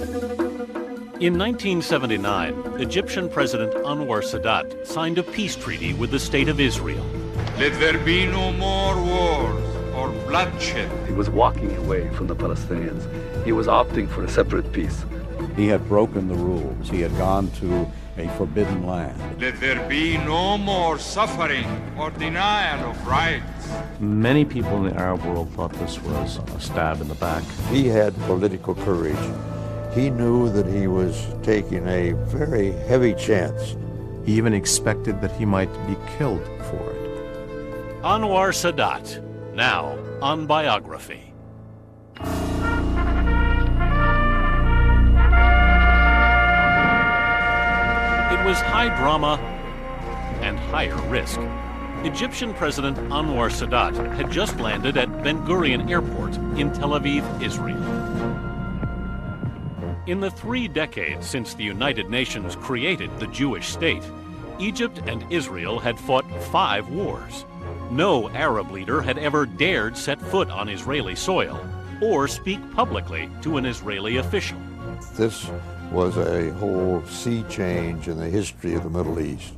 In 1979, Egyptian President Anwar Sadat signed a peace treaty with the State of Israel. Let there be no more wars or bloodshed. He was walking away from the Palestinians. He was opting for a separate peace. He had broken the rules. He had gone to a forbidden land. Let there be no more suffering or denial of rights. Many people in the Arab world thought this was a stab in the back. He had political courage. He knew that he was taking a very heavy chance. He even expected that he might be killed for it. Anwar Sadat, now on Biography. It was high drama and higher risk. Egyptian President Anwar Sadat had just landed at Ben Gurion Airport in Tel Aviv, Israel. In the 3 decades since the United Nations created the Jewish state, Egypt and Israel had fought 5 wars. No Arab leader had ever dared set foot on Israeli soil or speak publicly to an Israeli official. This was a whole sea change in the history of the Middle East.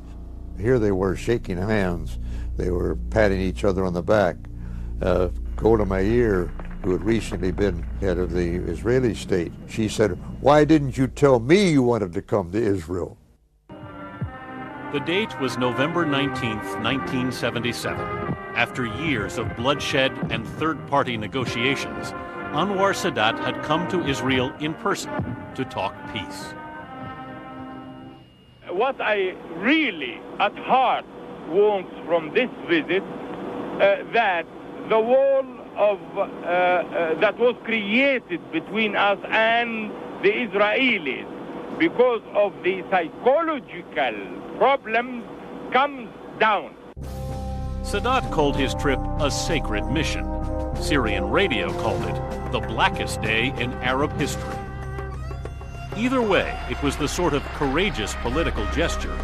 Here they were shaking hands. They were patting each other on the back. Golda Meir, who had recently been head of the Israeli state, she said, "Why didn't you tell me you wanted to come to Israel?" The date was November 19th, 1977. After years of bloodshed and third-party negotiations, Anwar Sadat had come to Israel in person to talk peace. What I really, at heart, want from this visit, that the wall of that was created between us and the Israelis because of the psychological problems comes down. Sadat called his trip a sacred mission. Syrian radio called it the blackest day in Arab history. Either way, it was the sort of courageous political gesture,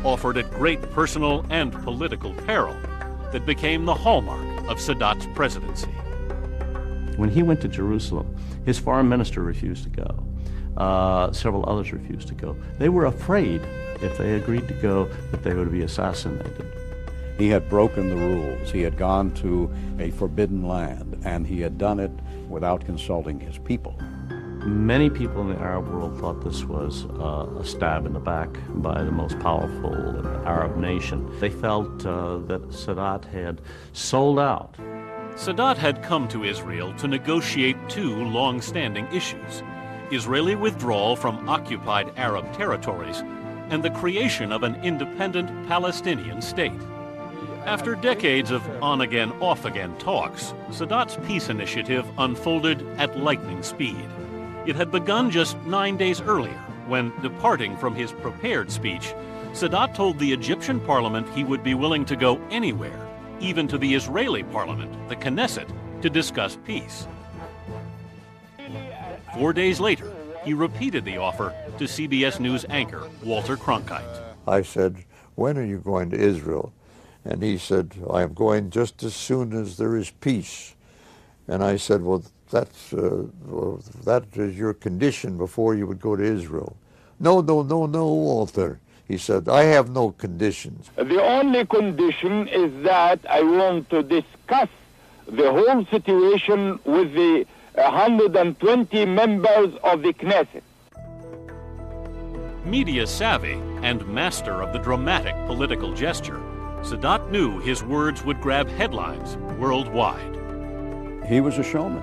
offered at great personal and political peril, that became the hallmark of Sadat's presidency. When he went to Jerusalem, his foreign minister refused to go. Several others refused to go. They were afraid if they agreed to go that they would be assassinated. He had broken the rules. He had gone to a forbidden land, and he had done it without consulting his people. Many people in the Arab world thought this was a stab in the back by the most powerful Arab nation. They felt that Sadat had sold out. Sadat had come to Israel to negotiate 2 long-standing issues: Israeli withdrawal from occupied Arab territories and the creation of an independent Palestinian state. After decades of on-again, off-again talks, Sadat's peace initiative unfolded at lightning speed. It had begun just 9 days earlier, when, departing from his prepared speech, Sadat told the Egyptian parliament he would be willing to go anywhere, even to the Israeli parliament, the Knesset, to discuss peace. 4 days later, he repeated the offer to CBS News anchor Walter Cronkite. I said, "When are you going to Israel?" And he said, "I am going just as soon as there is peace." And I said, "Well, that is your condition before you would go to Israel." No, Walter." He said, "I have no conditions." The only condition is that I want to discuss the whole situation with the 120 members of the Knesset. Media savvy and master of the dramatic political gesture, Sadat knew his words would grab headlines worldwide. He was a showman,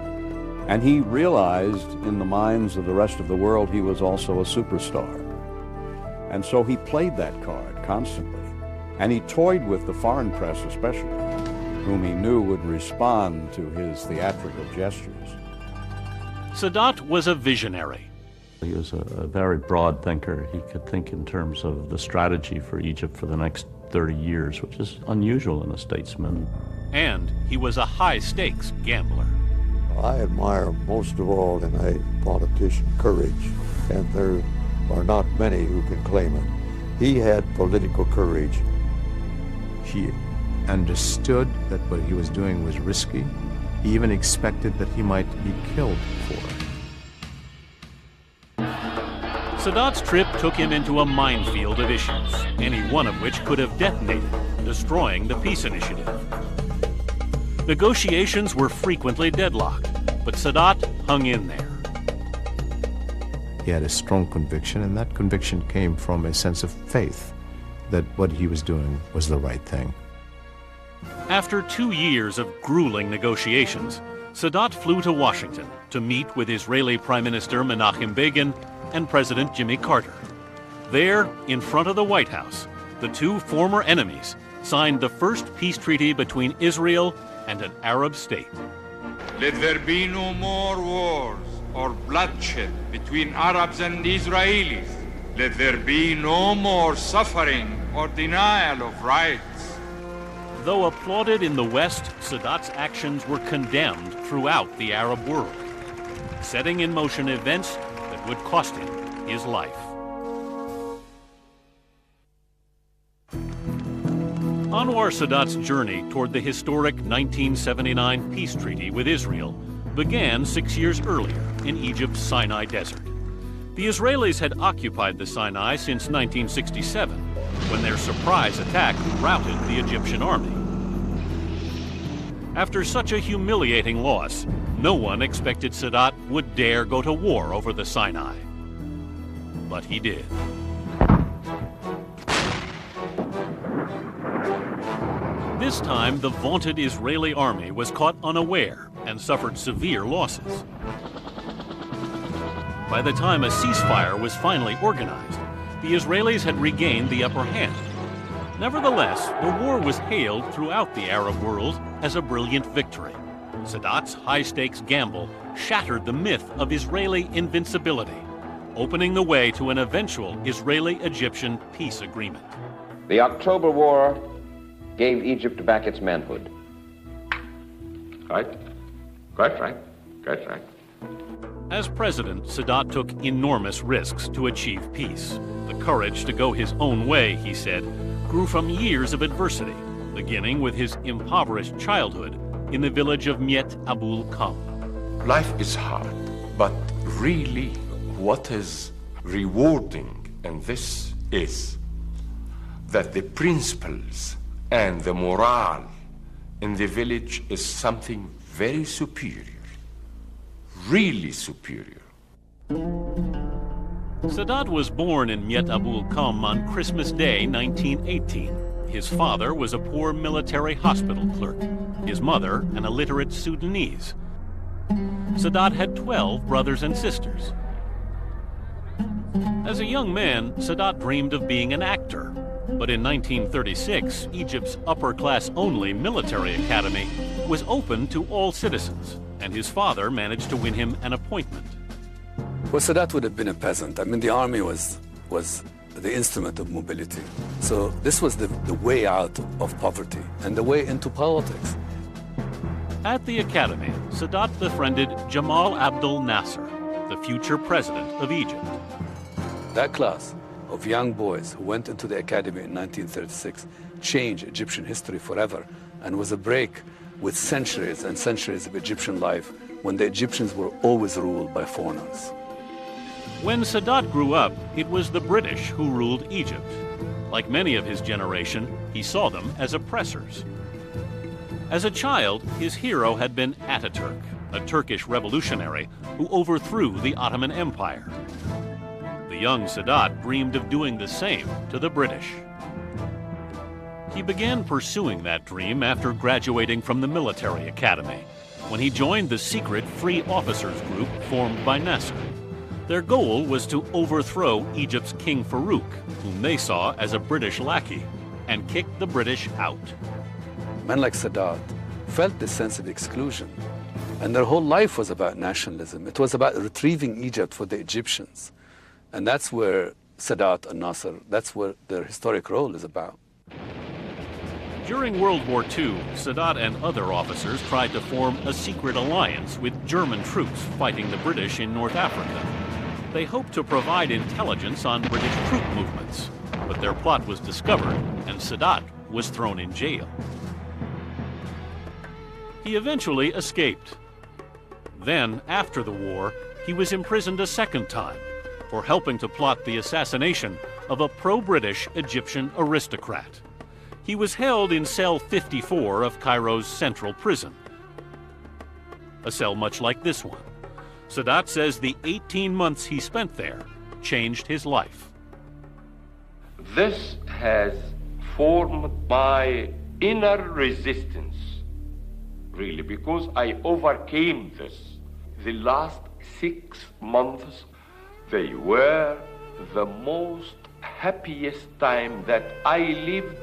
and he realized in the minds of the rest of the world he was also a superstar. And so he played that card constantly, and he toyed with the foreign press especially, whom he knew would respond to his theatrical gestures. Sadat was a visionary. He was a very broad thinker. He could think in terms of the strategy for Egypt for the next 30 years, which is unusual in a statesman. And he was a high-stakes gambler. I admire most of all in a politician courage, and there are not many who can claim it. He had political courage. He understood that what he was doing was risky. He even expected that he might be killed for it. Sadat's trip took him into a minefield of issues, any one of which could have detonated, destroying the peace initiative. Negotiations were frequently deadlocked, but Sadat hung in there. He had a strong conviction, and that conviction came from a sense of faith that what he was doing was the right thing. After 2 years of grueling negotiations, Sadat flew to Washington to meet with Israeli Prime Minister Menachem Begin and President Jimmy Carter. There, in front of the White House, the two former enemies signed the first peace treaty between Israel and an Arab state. Let there be no more wars or bloodshed between Arabs and Israelis. Let there be no more suffering or denial of rights. Though applauded in the West, Sadat's actions were condemned throughout the Arab world, setting in motion events that would cost him his life. Anwar Sadat's journey toward the historic 1979 peace treaty with Israel began 6 years earlier in Egypt's Sinai Desert. The Israelis had occupied the Sinai since 1967, when their surprise attack routed the Egyptian army. After such a humiliating loss, no one expected Sadat would dare go to war over the Sinai. But he did. This time, the vaunted Israeli army was caught unaware and suffered severe losses. By the time a ceasefire was finally organized, the Israelis had regained the upper hand. Nevertheless, the war was hailed throughout the Arab world as a brilliant victory. Sadat's high-stakes gamble shattered the myth of Israeli invincibility, opening the way to an eventual Israeli-Egyptian peace agreement. The October War gave Egypt back its manhood. Right? Quite right. Quite right. As president, Sadat took enormous risks to achieve peace. The courage to go his own way, he said, grew from years of adversity, beginning with his impoverished childhood in the village of Miet Abul Kam. Life is hard, but really what is rewarding in this is that the principles and the morale in the village is something very superior, really superior. Sadat was born in Miet Abul Kam on Christmas Day, 1918. His father was a poor military hospital clerk, his mother an illiterate Sudanese. Sadat had 12 brothers and sisters. As a young man, Sadat dreamed of being an actor. But in 1936, Egypt's upper-class-only military academy was open to all citizens, and his father managed to win him an appointment. Well, Sadat would have been a peasant. I mean, the army was the instrument of mobility. So this was the way out of poverty and the way into politics. At the academy, Sadat befriended Jamal Abdel Nasser, the future president of Egypt. That class of young boys who went into the academy in 1936 changed Egyptian history forever and was a break with centuries and centuries of Egyptian life when the Egyptians were always ruled by foreigners. When Sadat grew up, it was the British who ruled Egypt. Like many of his generation, he saw them as oppressors. As a child, his hero had been Ataturk, a Turkish revolutionary who overthrew the Ottoman Empire. The young Sadat dreamed of doing the same to the British. He began pursuing that dream after graduating from the military academy, when he joined the secret Free Officers Group formed by Nasser. Their goal was to overthrow Egypt's King Farouk, whom they saw as a British lackey, and kick the British out. Men like Sadat felt this sense of exclusion, and their whole life was about nationalism. It was about retrieving Egypt for the Egyptians. And that's where Sadat and Nasser, that's what their historic role is about. During World War II, Sadat and other officers tried to form a secret alliance with German troops fighting the British in North Africa. They hoped to provide intelligence on British troop movements, but their plot was discovered and Sadat was thrown in jail. He eventually escaped. Then, after the war, he was imprisoned a second time, for helping to plot the assassination of a pro-British Egyptian aristocrat. He was held in cell 54 of Cairo's central prison, a cell much like this one. Sadat says the 18 months he spent there changed his life. This has formed my inner resistance, really, because I overcame this. The last 6 months, they were the most happiest time that I lived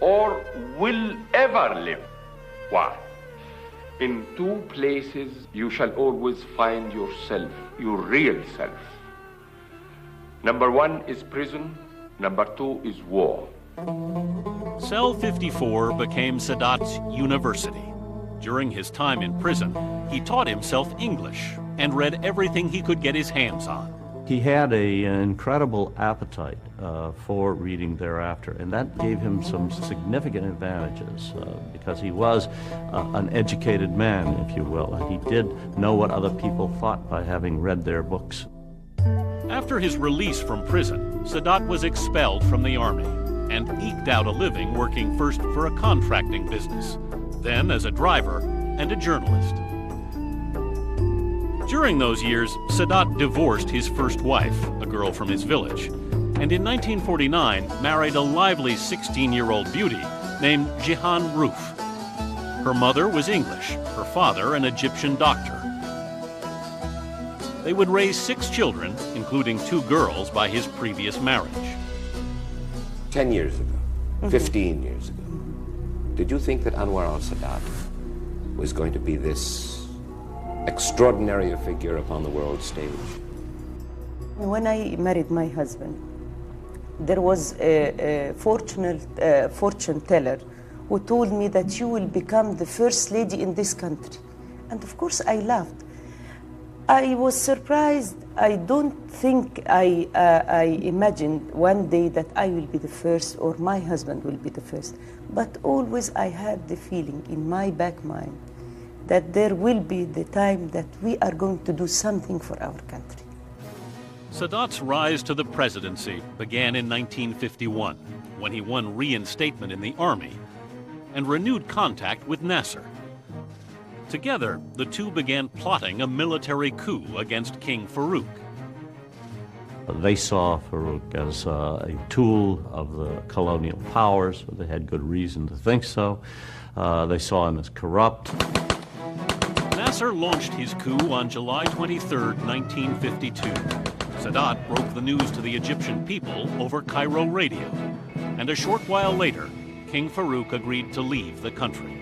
or will ever live. Why? In two places you shall always find yourself, your real self. Number one is prison, number two is war. Cell 54 became Sadat's university. During his time in prison, he taught himself English and read everything he could get his hands on. He had an incredible appetite for reading thereafter, and that gave him some significant advantages because he was an educated man, if you will, and he did know what other people thought by having read their books. After his release from prison, Sadat was expelled from the army and eked out a living working first for a contracting business, then as a driver and a journalist. During those years, Sadat divorced his first wife, a girl from his village, and in 1949 married a lively 16-year-old beauty named Jihan Roof. Her mother was English, her father an Egyptian doctor. They would raise 6 children, including 2 girls by his previous marriage. 10 years ago, 15 years ago, did you think that Anwar al-Sadat was going to be this extraordinary figure upon the world stage? When I married my husband, there was a fortune teller who told me that you will become the first lady in this country. And of course I laughed. I was surprised. I don't think I imagined one day that I will be the first or my husband will be the first. But always I had the feeling in my back mind that there will be the time that we are going to do something for our country. Sadat's rise to the presidency began in 1951, when he won reinstatement in the army and renewed contact with Nasser. Together, the two began plotting a military coup against King Farouk. They saw Farouk as a tool of the colonial powers. They had good reason to think so. They saw him as corrupt. Nasser launched his coup on July 23, 1952. Sadat broke the news to the Egyptian people over Cairo radio. And a short while later, King Farouk agreed to leave the country.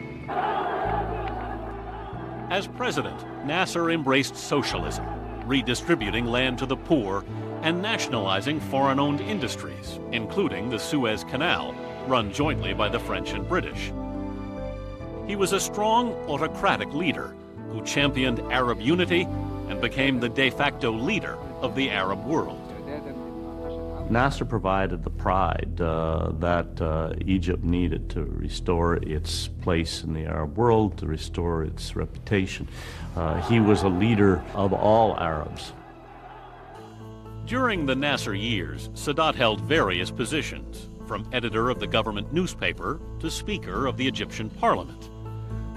As president, Nasser embraced socialism, redistributing land to the poor and nationalizing foreign-owned industries, including the Suez Canal, run jointly by the French and British. He was a strong, autocratic leader who championed Arab unity and became the de facto leader of the Arab world. Nasser provided the pride that Egypt needed to restore its place in the Arab world, to restore its reputation. He was a leader of all Arabs. During the Nasser years, Sadat held various positions, from editor of the government newspaper to speaker of the Egyptian parliament.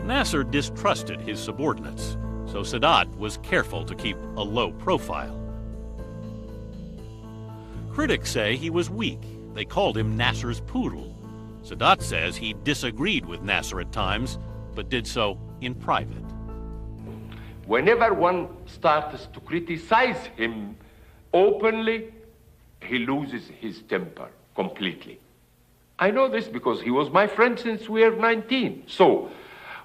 Nasser distrusted his subordinates, so Sadat was careful to keep a low profile. Critics say he was weak. They called him Nasser's poodle. Sadat says he disagreed with Nasser at times, but did so in private. Whenever one starts to criticize him openly, he loses his temper completely. I know this because he was my friend since we were 19. So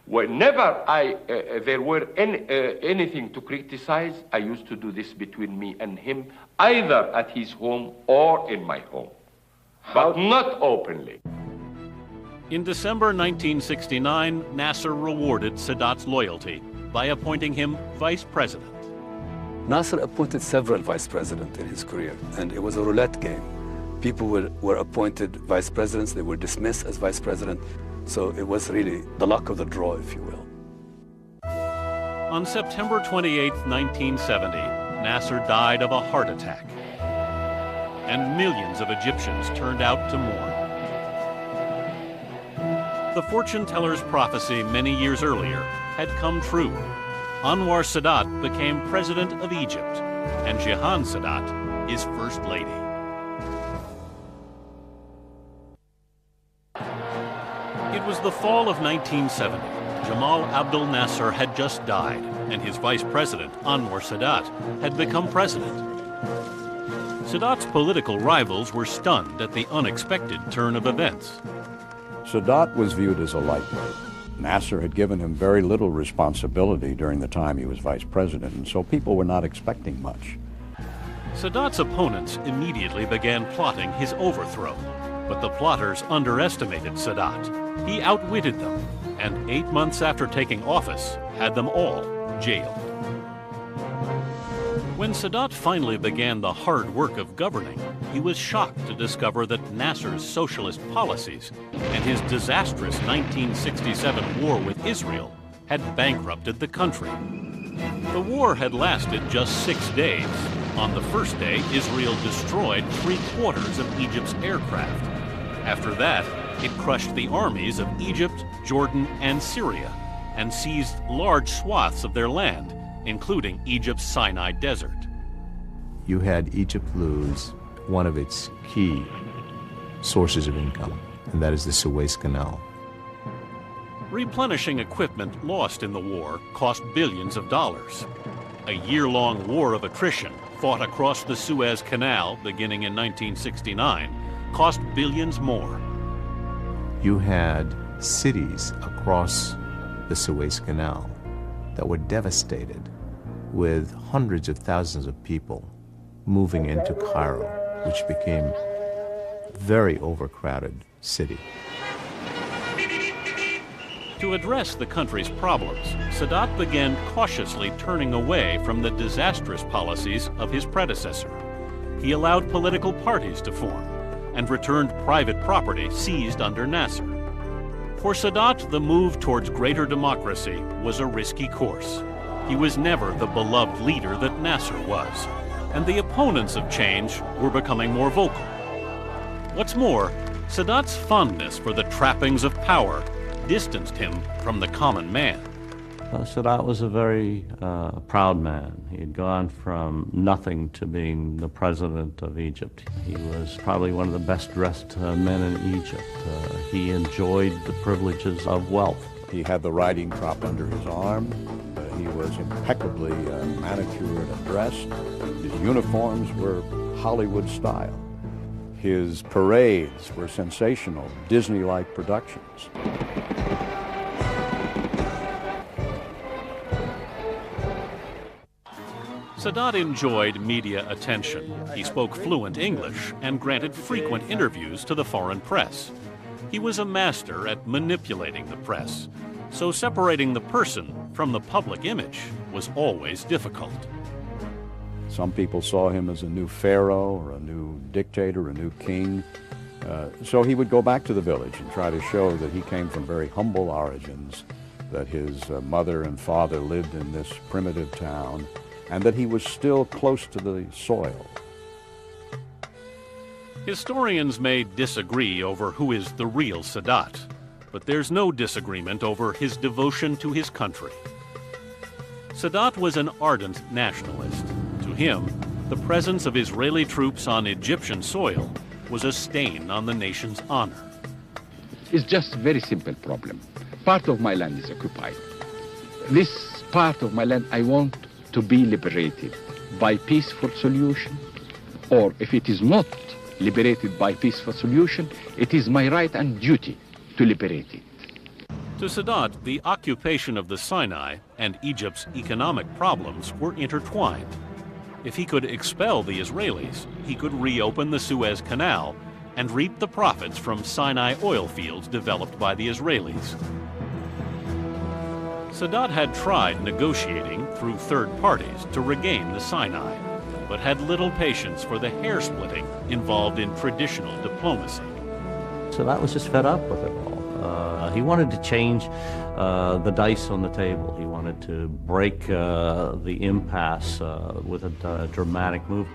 whenever there were anything to criticize, I used to do this between me and him, either at his home or in my home, but not openly. In December 1969, Nasser rewarded Sadat's loyalty by appointing him vice president. Nasser appointed several vice presidents in his career, and it was a roulette game. People were appointed vice presidents, they were dismissed as vice president, so it was really the luck of the draw, if you will. On September 28, 1970, Nasser died of a heart attack, and millions of Egyptians turned out to mourn. The fortune teller's prophecy many years earlier had come true. Anwar Sadat became president of Egypt, and Jehan Sadat his first lady. It was the fall of 1970. Jamal Abdel Nasser had just died, and his vice president, Anwar Sadat, had become president. Sadat's political rivals were stunned at the unexpected turn of events. Sadat was viewed as a lightweight. Nasser had given him very little responsibility during the time he was vice president, and so people were not expecting much. Sadat's opponents immediately began plotting his overthrow, but the plotters underestimated Sadat. He outwitted them, and 8 months after taking office, had them all jailed. When Sadat finally began the hard work of governing, he was shocked to discover that Nasser's socialist policies and his disastrous 1967 war with Israel had bankrupted the country. The war had lasted just 6 days. On the first day, Israel destroyed 3/4 of Egypt's aircraft. After that, it crushed the armies of Egypt, Jordan, and Syria, and seized large swaths of their land, including Egypt's Sinai Desert. You had Egypt lose one of its key sources of income, and that is the Suez Canal. Replenishing equipment lost in the war cost billions of dollars. A year-long war of attrition fought across the Suez Canal beginning in 1969 cost billions more. You had cities across the Suez Canal that were devastated, with hundreds of thousands of people moving into Cairo, which became a very overcrowded city. To address the country's problems, Sadat began cautiously turning away from the disastrous policies of his predecessor. He allowed political parties to form and returned private property seized under Nasser. For Sadat, the move towards greater democracy was a risky course. He was never the beloved leader that Nasser was, and the opponents of change were becoming more vocal. What's more, Sadat's fondness for the trappings of power distanced him from the common man. Sadat was a very proud man. He had gone from nothing to being the president of Egypt. He was probably one of the best dressed men in Egypt. He enjoyed the privileges of wealth. He had the riding crop under his arm. He was impeccably manicured and dressed. His uniforms were Hollywood style. His parades were sensational, Disney-like productions. Sadat enjoyed media attention. He spoke fluent English and granted frequent interviews to the foreign press. He was a master at manipulating the press, so separating the person from the public image was always difficult. Some people saw him as a new pharaoh or a new dictator, a new king. So he would go back to the village and try to show that he came from very humble origins, that his mother and father lived in this primitive town, and that he was still close to the soil. Historians may disagree over who is the real Sadat, but there's no disagreement over his devotion to his country. Sadat was an ardent nationalist. To him, the presence of Israeli troops on Egyptian soil was a stain on the nation's honor. It's just a very simple problem. Part of my land is occupied. This part of my land I want to be liberated by peaceful solution, or if it is not liberated by peaceful solution, it is my right and duty to liberate it. To Sadat, the occupation of the Sinai and Egypt's economic problems were intertwined. If he could expel the Israelis, he could reopen the Suez Canal and reap the profits from Sinai oil fields developed by the Israelis. Sadat had tried negotiating through third parties to regain the Sinai, but had little patience for the hair-splitting involved in traditional diplomacy. Sadat was just fed up with it all. He wanted to change the dice on the table. He wanted to break the impasse with a dramatic move.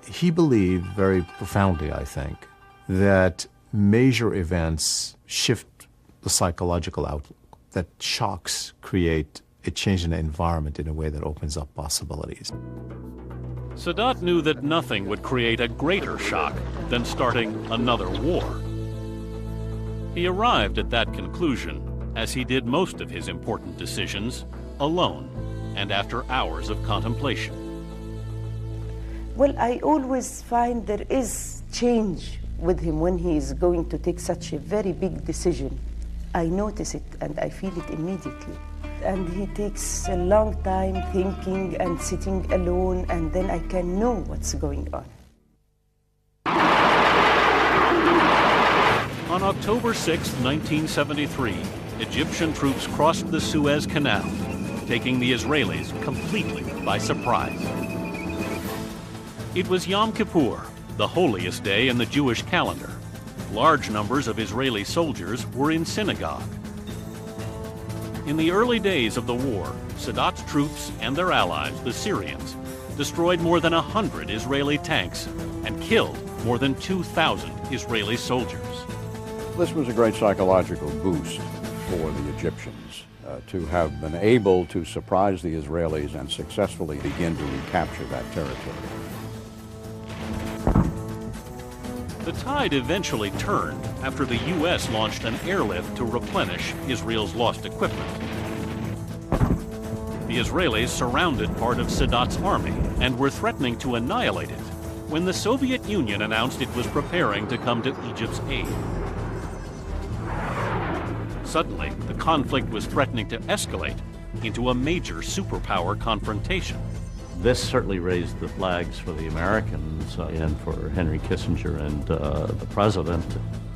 He believed very profoundly, I think, that major events shift the psychological outlook, that shocks create a change in the environment in a way that opens up possibilities. Sadat knew that nothing would create a greater shock than starting another war. He arrived at that conclusion, as he did most of his important decisions, alone and after hours of contemplation. Well, I always find there is change with him when he is going to take such a very big decision. I notice it and I feel it immediately. And he takes a long time thinking and sitting alone, and then I can know what's going on. On October 6, 1973, Egyptian troops crossed the Suez Canal, taking the Israelis completely by surprise. It was Yom Kippur, the holiest day in the Jewish calendar. Large numbers of Israeli soldiers were in synagogue. In the early days of the war, Sadat's troops and their allies, the Syrians, destroyed more than 100 Israeli tanks and killed more than 2,000 Israeli soldiers. This was a great psychological boost for the Egyptians to have been able to surprise the Israelis and successfully begin to recapture that territory. The tide eventually turned after the U.S. launched an airlift to replenish Israel's lost equipment. The Israelis surrounded part of Sadat's army and were threatening to annihilate it when the Soviet Union announced it was preparing to come to Egypt's aid. Suddenly, the conflict was threatening to escalate into a major superpower confrontation. This certainly raised the flags for the Americans and for Henry Kissinger and the president.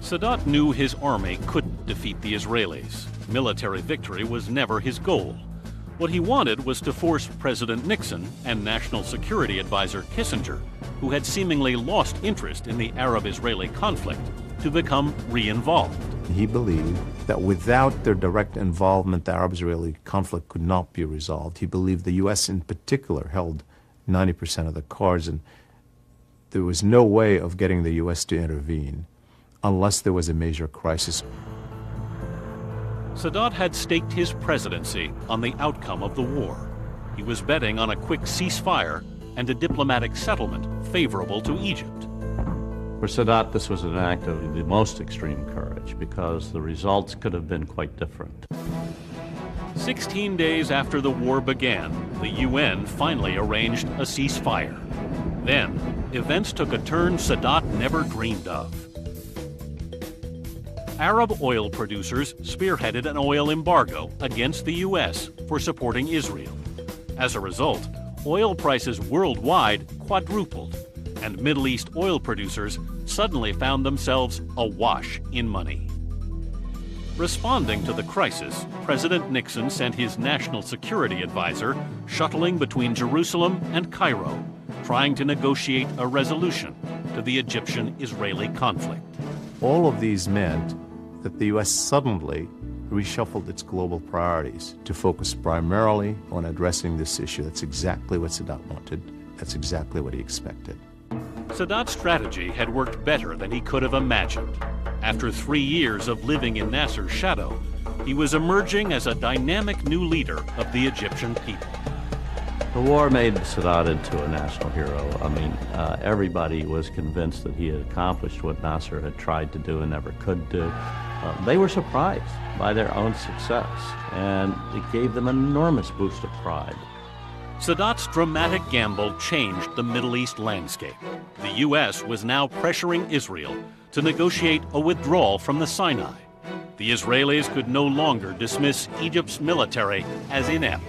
Sadat knew his army couldn't defeat the Israelis. Military victory was never his goal. What he wanted was to force President Nixon and National Security Advisor Kissinger, who had seemingly lost interest in the Arab-Israeli conflict, to become re-involved. He believed that without their direct involvement, the Arab-Israeli conflict could not be resolved. He believed the U.S. in particular held 90% of the cards, and there was no way of getting the U.S. to intervene unless there was a major crisis. Sadat had staked his presidency on the outcome of the war. He was betting on a quick ceasefire and a diplomatic settlement favorable to Egypt. For Sadat, this was an act of the most extreme courage because the results could have been quite different. 16 days after the war began, the UN finally arranged a ceasefire. Then, events took a turn Sadat never dreamed of. Arab oil producers spearheaded an oil embargo against the U.S. for supporting Israel. As a result, oil prices worldwide quadrupled, and Middle East oil producers suddenly found themselves awash in money. Responding to the crisis, President Nixon sent his national security advisor shuttling between Jerusalem and Cairo, trying to negotiate a resolution to the Egyptian-Israeli conflict. All of these meant that the U.S. suddenly reshuffled its global priorities to focus primarily on addressing this issue. That's exactly what Sadat wanted. That's exactly what he expected. Sadat's strategy had worked better than he could have imagined. After 3 years of living in Nasser's shadow, he was emerging as a dynamic new leader of the Egyptian people. The war made Sadat into a national hero. I mean, everybody was convinced that he had accomplished what Nasser had tried to do and never could do. They were surprised by their own success, and it gave them an enormous boost of pride. Sadat's dramatic gamble changed the Middle East landscape. The U.S. was now pressuring Israel to negotiate a withdrawal from the Sinai. The Israelis could no longer dismiss Egypt's military as inept.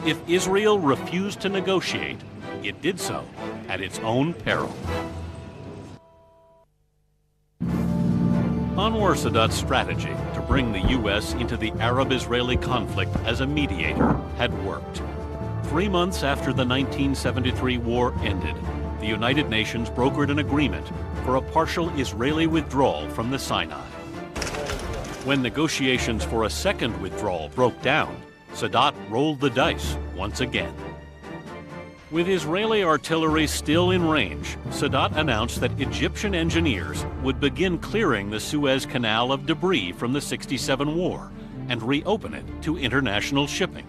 If Israel refused to negotiate, it did so at its own peril. Anwar Sadat's strategy to bring the U.S. into the Arab-Israeli conflict as a mediator had worked. 3 months after the 1973 war ended, the United Nations brokered an agreement for a partial Israeli withdrawal from the Sinai. When negotiations for a second withdrawal broke down, Sadat rolled the dice once again. With Israeli artillery still in range, Sadat announced that Egyptian engineers would begin clearing the Suez Canal of debris from the '67 war and reopen it to international shipping.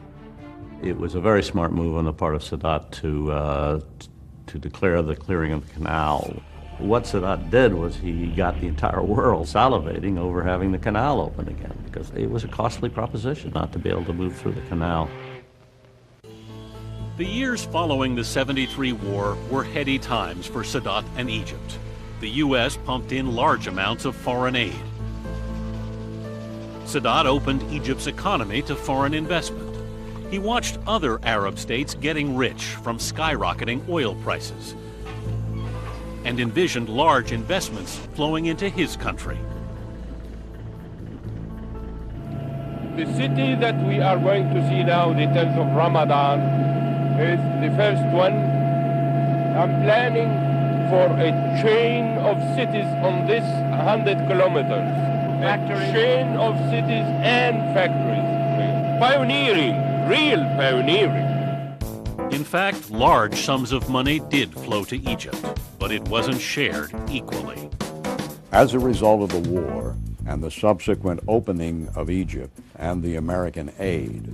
It was a very smart move on the part of Sadat to declare the clearing of the canal. What Sadat did was he got the entire world salivating over having the canal open again, because it was a costly proposition not to be able to move through the canal. The years following the '73 war were heady times for Sadat and Egypt. The U.S. pumped in large amounts of foreign aid. Sadat opened Egypt's economy to foreign investment. He watched other Arab states getting rich from skyrocketing oil prices and envisioned large investments flowing into his country. The city that we are going to see now, the 10th of Ramadan, is the first one. I'm planning for a chain of cities on this 100 kilometers. A chain of cities and factories. Pioneering, real pioneering. In fact, large sums of money did flow to Egypt, but it wasn't shared equally. As a result of the war and the subsequent opening of Egypt and the American aid,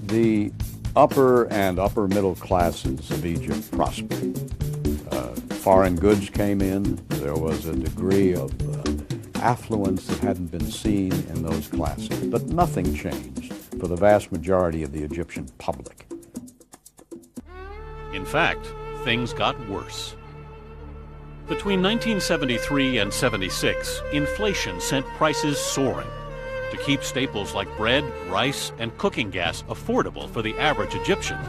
the upper and upper middle classes of Egypt prospered. Foreign goods came in. There was a degree of affluence that hadn't been seen in those classes. But nothing changed for the vast majority of the Egyptian public. In fact, things got worse. Between 1973 and '76, inflation sent prices soaring. To keep staples like bread, rice, and cooking gas affordable for the average Egyptian,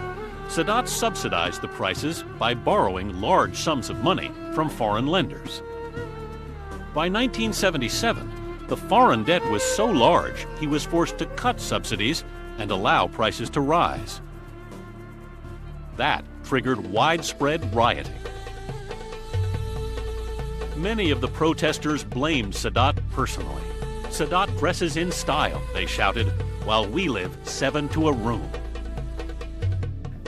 Sadat subsidized the prices by borrowing large sums of money from foreign lenders. By 1977, the foreign debt was so large he was forced to cut subsidies and allow prices to rise. That triggered widespread rioting. Many of the protesters blamed Sadat personally. "Sadat dresses in style," they shouted, "while we live 7 to a room."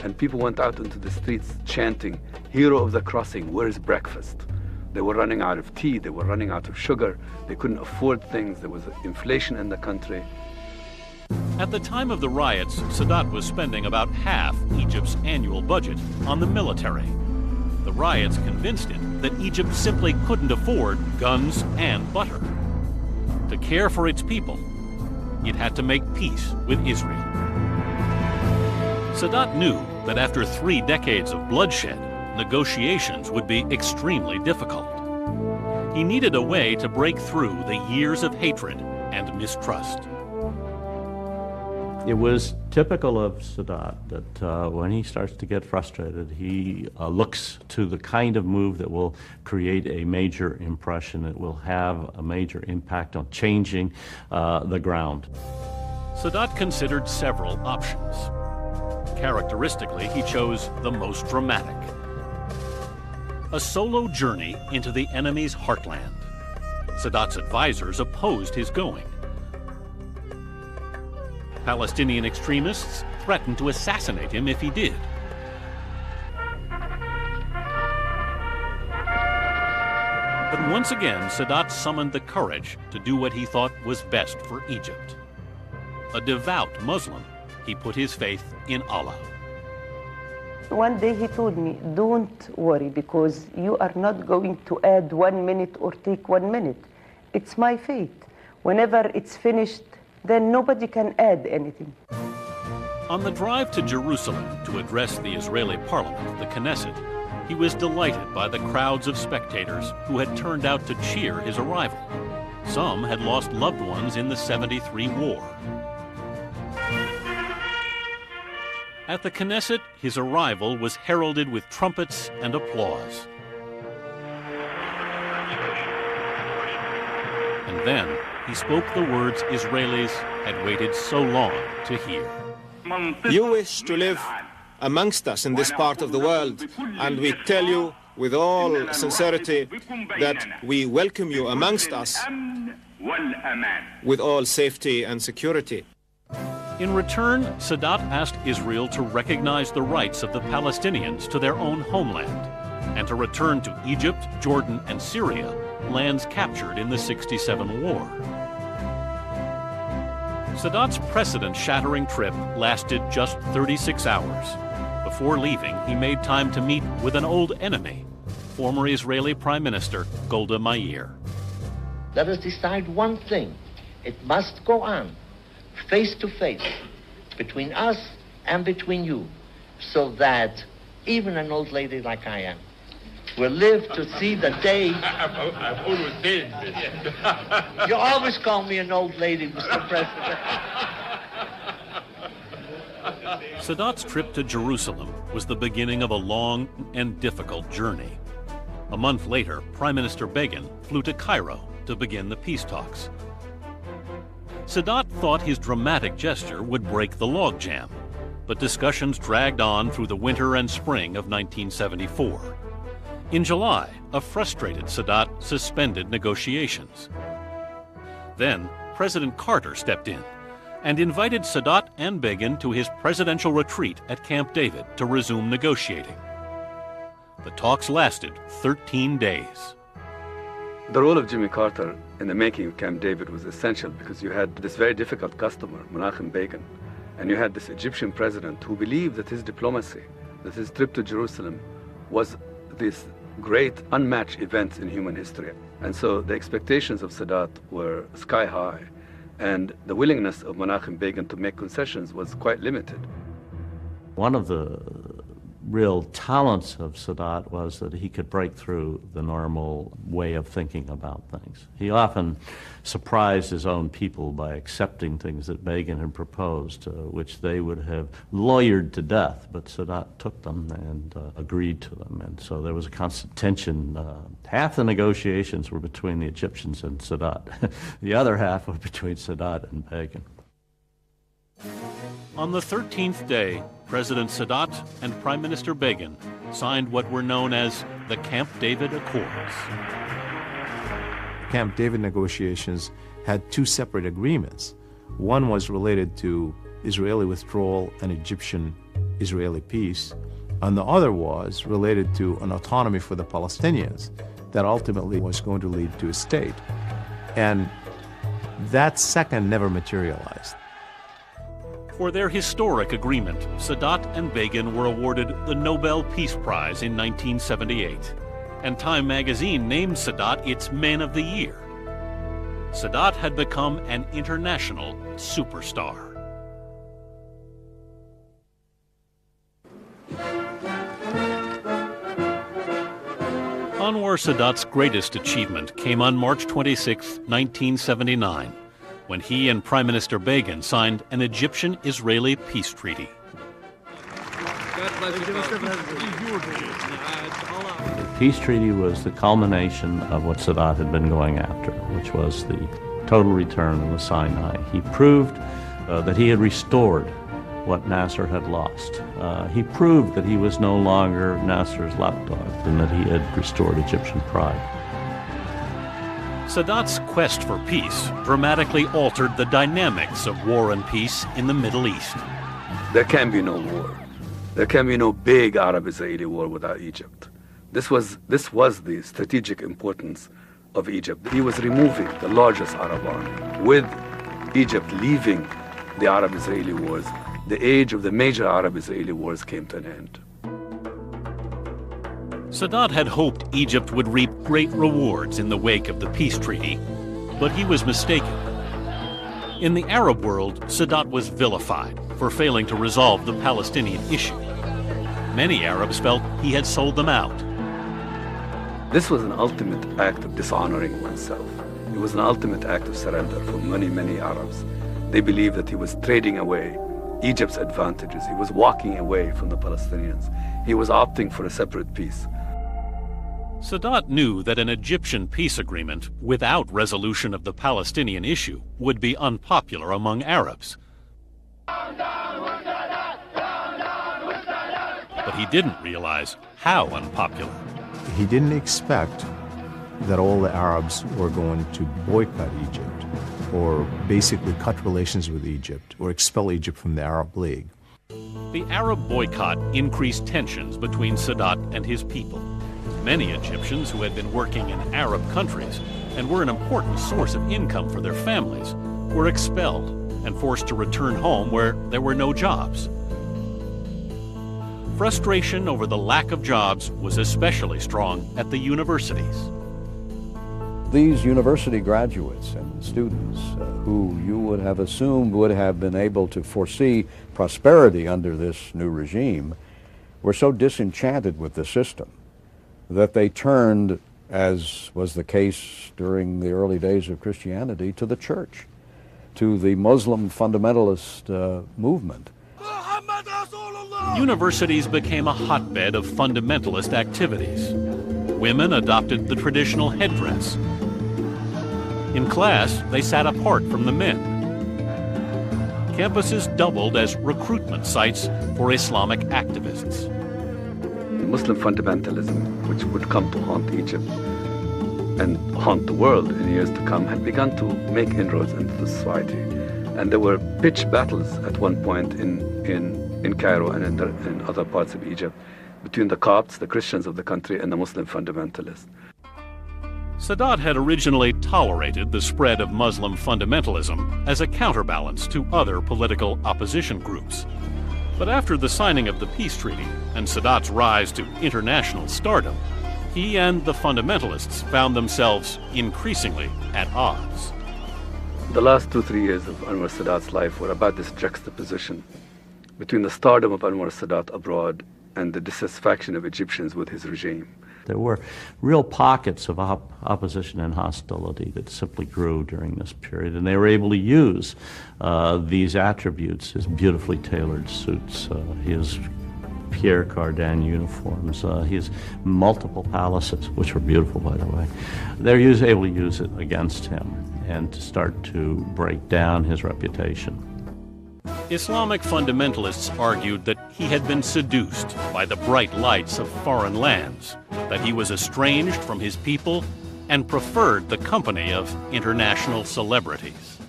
And people went out into the streets chanting, "Hero of the crossing, where's breakfast?" They were running out of tea, they were running out of sugar, they couldn't afford things, there was inflation in the country. At the time of the riots, Sadat was spending about half Egypt's annual budget on the military. The riots convinced him that Egypt simply couldn't afford guns and butter. To care for its people, it had to make peace with Israel. Sadat knew that after 3 decades of bloodshed, negotiations would be extremely difficult. He needed a way to break through the years of hatred and mistrust. It was typical of Sadat that when he starts to get frustrated, he looks to the kind of move that will create a major impression, that will have a major impact on changing the ground. Sadat considered several options. Characteristically, he chose the most dramatic: a solo journey into the enemy's heartland. Sadat's advisors opposed his going. Palestinian extremists threatened to assassinate him if he did. But once again, Sadat summoned the courage to do what he thought was best for Egypt. A devout Muslim, he put his faith in Allah. One day he told me, "Don't worry, because you are not going to add 1 minute or take 1 minute. It's my fate. Whenever it's finished, then nobody can add anything." On the drive to Jerusalem to address the Israeli parliament, the Knesset, he was delighted by the crowds of spectators who had turned out to cheer his arrival. Some had lost loved ones in the '73 war. At the Knesset, his arrival was heralded with trumpets and applause. And then he spoke the words Israelis had waited so long to hear. You wish to live amongst us in this part of the world, and we tell you with all sincerity that we welcome you amongst us. with all safety and security. In return, Sadat asked Israel to recognize the rights of the Palestinians to their own homeland and to return to Egypt, Jordan, and Syria, lands captured in the '67 war. Sadat's precedent-shattering trip lasted just 36 hours. Before leaving, he made time to meet with an old enemy, former Israeli Prime Minister Golda Meir. Let us decide one thing. It must go on, face to face, between us and between you, so that even an old lady like I am will live to see the day. I've always said this. You always call me an old lady, Mr. President. Sadat's trip to Jerusalem was the beginning of a long and difficult journey. A month later, Prime Minister Begin flew to Cairo to begin the peace talks. Sadat thought his dramatic gesture would break the logjam, but discussions dragged on through the winter and spring of 1974. In July, a frustrated Sadat suspended negotiations. Then, President Carter stepped in and invited Sadat and Begin to his presidential retreat at Camp David to resume negotiating. The talks lasted 13 days. The role of Jimmy Carter in the making of Camp David was essential because you had this very difficult customer, Menachem Begin, and you had this Egyptian president who believed that his diplomacy, that his trip to Jerusalem was this great unmatched event in human history. And so the expectations of Sadat were sky high, and the willingness of Menachem Begin to make concessions was quite limited. One of the real talents of Sadat was that he could break through the normal way of thinking about things. He often surprised his own people by accepting things that Begin had proposed, which they would have lawyered to death, but Sadat took them and agreed to them. And so there was a constant tension. Half the negotiations were between the Egyptians and Sadat. The other half were between Sadat and Begin. On the 13th day, President Sadat and Prime Minister Begin signed what were known as the Camp David Accords. Camp David negotiations had two separate agreements. One was related to Israeli withdrawal and Egyptian-Israeli peace, and the other was related to an autonomy for the Palestinians that ultimately was going to lead to a state. And that second never materialized. For their historic agreement, Sadat and Begin were awarded the Nobel Peace Prize in 1978, and Time magazine named Sadat its Man of the Year. Sadat had become an international superstar. Anwar Sadat's greatest achievement came on March 26, 1979, when he and Prime Minister Begin signed an Egyptian-Israeli peace treaty. The peace treaty was the culmination of what Sadat had been going after, which was the total return of the Sinai. He proved that he had restored what Nasser had lost. He proved that he was no longer Nasser's lapdog and that he had restored Egyptian pride. Sadat's quest for peace dramatically altered the dynamics of war and peace in the Middle East. There can be no war. There can be no big Arab-Israeli war without Egypt. This was the strategic importance of Egypt. He was removing the largest Arab army. With Egypt leaving the Arab-Israeli wars, the age of the major Arab-Israeli wars came to an end. Sadat had hoped Egypt would reap great rewards in the wake of the peace treaty, but he was mistaken. In the Arab world, Sadat was vilified for failing to resolve the Palestinian issue. Many Arabs felt he had sold them out. This was an ultimate act of dishonoring oneself. It was an ultimate act of surrender for many, many Arabs. They believed that he was trading away Egypt's advantages. He was walking away from the Palestinians. He was opting for a separate peace. Sadat knew that an Egyptian peace agreement without resolution of the Palestinian issue would be unpopular among Arabs. But he didn't realize how unpopular. He didn't expect that all the Arabs were going to boycott Egypt, or basically cut relations with Egypt, or expel Egypt from the Arab League. The Arab boycott increased tensions between Sadat and his people. Many Egyptians who had been working in Arab countries and were an important source of income for their families were expelled and forced to return home where there were no jobs. Frustration over the lack of jobs was especially strong at the universities. These university graduates and students who you would have assumed would have been able to foresee prosperity under this new regime were so disenchanted with the system that they turned, as was the case during the early days of Christianity, to the church, to the Muslim fundamentalist movement. Universities became a hotbed of fundamentalist activities. Women adopted the traditional headdress. In class, they sat apart from the men. Campuses doubled as recruitment sites for Islamic activists. Muslim fundamentalism, which would come to haunt Egypt and haunt the world in years to come, had begun to make inroads into the society. And there were pitched battles at one point in Cairo and in other parts of Egypt between the Copts, the Christians of the country, and the Muslim fundamentalists. Sadat had originally tolerated the spread of Muslim fundamentalism as a counterbalance to other political opposition groups. But after the signing of the peace treaty and Sadat's rise to international stardom, he and the fundamentalists found themselves increasingly at odds. The last 2-3 years of Anwar Sadat's life were about this juxtaposition between the stardom of Anwar Sadat abroad and the dissatisfaction of Egyptians with his regime. There were real pockets of opposition and hostility that simply grew during this period, and they were able to use these attributes, his beautifully tailored suits, his Pierre Cardin uniforms, his multiple palaces, which were beautiful, by the way. They're able to use it against him and to start to break down his reputation. Islamic fundamentalists argued that he had been seduced by the bright lights of foreign lands, that he was estranged from his people, and preferred the company of international celebrities.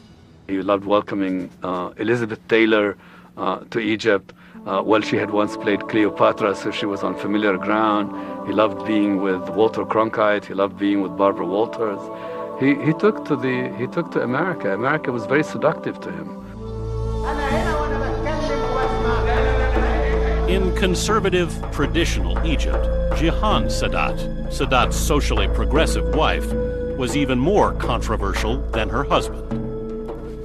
He loved welcoming Elizabeth Taylor to Egypt. Well, she had once played Cleopatra, so she was on familiar ground. He loved being with Walter Cronkite. He loved being with Barbara Walters. He took to America. America was very seductive to him. In conservative, traditional Egypt, Jihan Sadat, Sadat's socially progressive wife, was even more controversial than her husband.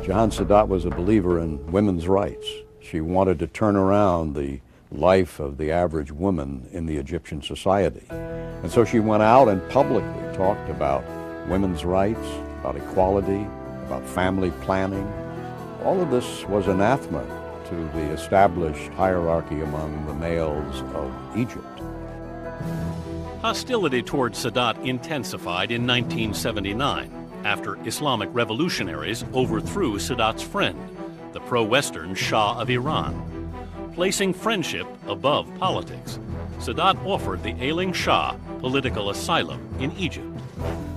Jihan Sadat was a believer in women's rights. She wanted to turn around the life of the average woman in the Egyptian society. And so she went out and publicly talked about women's rights, about equality, about family planning. All of this was anathema to the established hierarchy among the males of Egypt. Hostility toward Sadat intensified in 1979 after Islamic revolutionaries overthrew Sadat's friend, the pro-Western Shah of Iran. Placing friendship above politics, Sadat offered the ailing Shah political asylum in Egypt.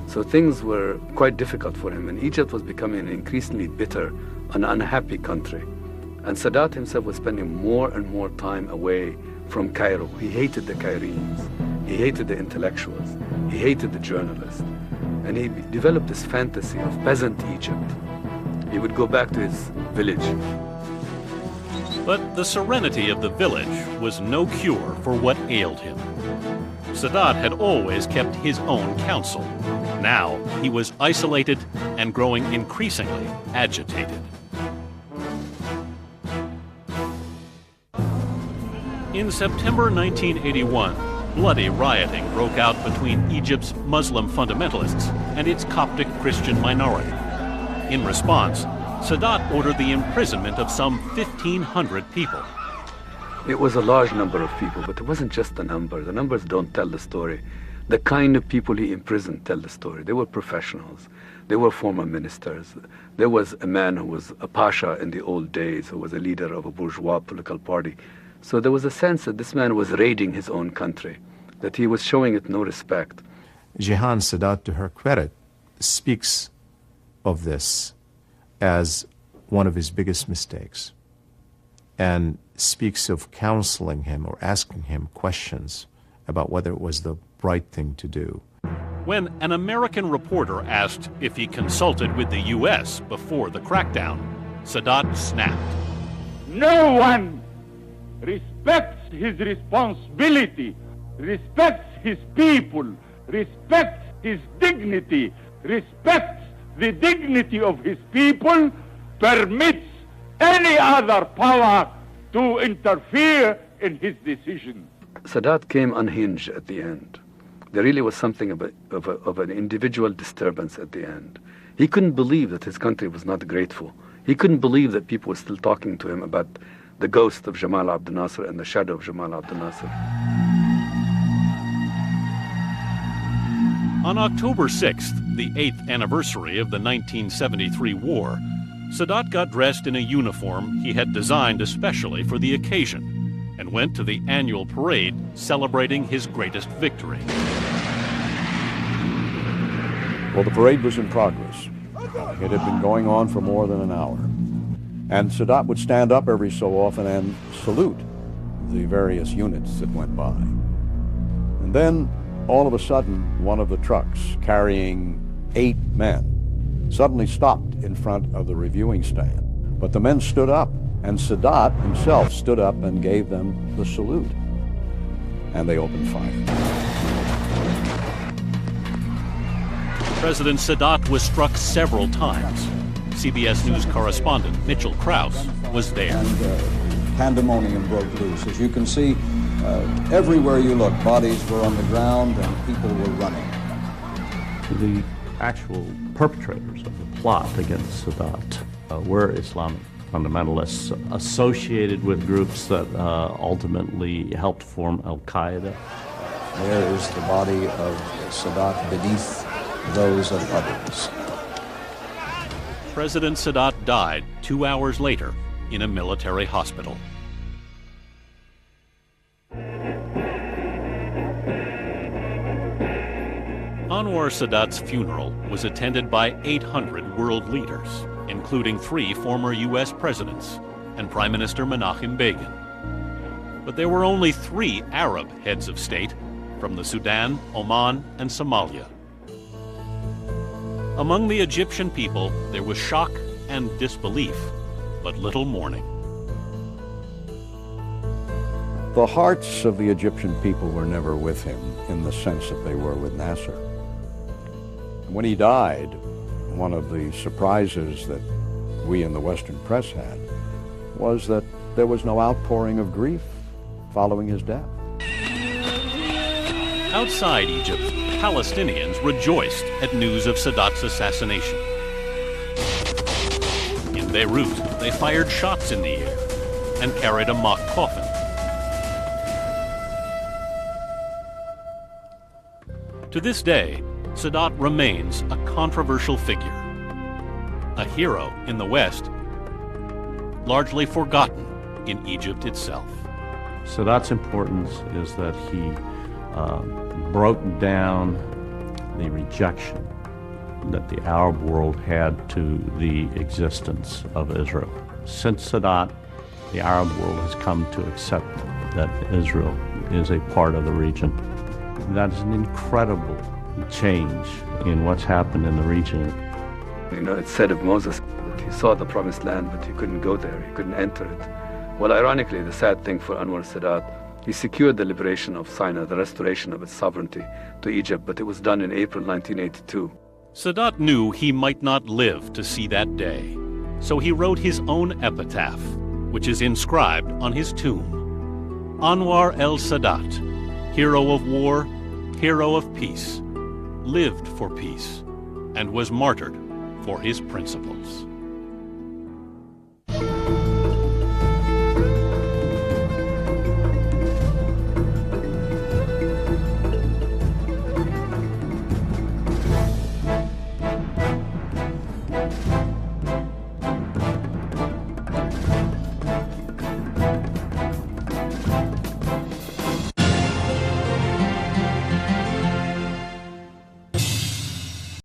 So things were quite difficult for him, and Egypt was becoming an increasingly bitter, an unhappy country. And Sadat himself was spending more and more time away from Cairo. He hated the Cairenes. He hated the intellectuals. He hated the journalists. And he developed this fantasy of peasant Egypt. He would go back to his village. But the serenity of the village was no cure for what ailed him. Sadat had always kept his own counsel. Now he was isolated and growing increasingly agitated. In September 1981, bloody rioting broke out between Egypt's Muslim fundamentalists and its Coptic Christian minority. In response, Sadat ordered the imprisonment of some 1,500 people. It was a large number of people, but it wasn't just the number. The numbers don't tell the story. The kind of people he imprisoned tell the story. They were professionals. They were former ministers. There was a man who was a pasha in the old days, who was a leader of a bourgeois political party. So there was a sense that this man was raiding his own country, that he was showing it no respect. Jehan Sadat, to her credit, speaks of this as one of his biggest mistakes and speaks of counseling him or asking him questions about whether it was the right thing to do. When an American reporter asked if he consulted with the U.S. before the crackdown, Sadat snapped. No one respects his responsibility, respects his people, respects his dignity, respects the dignity of his people, permits any other power to interfere in his decision. Sadat came unhinged at the end. There really was something of an individual disturbance at the end. He couldn't believe that his country was not grateful. He couldn't believe that people were still talking to him about the ghost of Jamal Abdel Nasser and the shadow of Jamal Abdel Nasser. On October 6th, the 8th anniversary of the 1973 war, Sadat got dressed in a uniform he had designed especially for the occasion and went to the annual parade celebrating his greatest victory. Well, the parade was in progress. It had been going on for more than an hour. And Sadat would stand up every so often and salute the various units that went by. And then, all of a sudden, one of the trucks carrying 8 men suddenly stopped in front of the reviewing stand. But the men stood up, and Sadat himself stood up and gave them the salute. And they opened fire. President Sadat was struck several times. CBS News correspondent Mitchell Krauss was there. And pandemonium broke loose. As you can see, everywhere you look, bodies were on the ground and people were running. The actual perpetrators of the plot against Sadat were Islamic fundamentalists associated with groups that ultimately helped form Al-Qaeda. There is the body of Sadat beneath those of others. President Sadat died 2 hours later in a military hospital. Anwar Sadat's funeral was attended by 800 world leaders, including 3 former U.S. presidents and Prime Minister Menachem Begin. But there were only 3 Arab heads of state from the Sudan, Oman, and Somalia. Among the Egyptian people, there was shock and disbelief, but little mourning. The hearts of the Egyptian people were never with him in the sense that they were with Nasser. When he died, one of the surprises that we in the Western press had was that there was no outpouring of grief following his death. Outside Egypt, Palestinians rejoiced at news of Sadat's assassination. In Beirut, they fired shots in the air and carried a mock coffin. To this day, Sadat remains a controversial figure, a hero in the West, largely forgotten in Egypt itself. Sadat's importance is that he broke down the rejection that the Arab world had to the existence of Israel. Since Sadat, the Arab world has come to accept that Israel is a part of the region. That is an incredible change in what's happened in the region. You know, it's said of Moses that he saw the promised land, but he couldn't go there, he couldn't enter it. Well, ironically, the sad thing for Anwar Sadat, he secured the liberation of Sinai, the restoration of its sovereignty to Egypt, but it was done in April 1982. Sadat knew he might not live to see that day, so he wrote his own epitaph, which is inscribed on his tomb. Anwar el-Sadat, hero of war, hero of peace, lived for peace, and was martyred for his principles.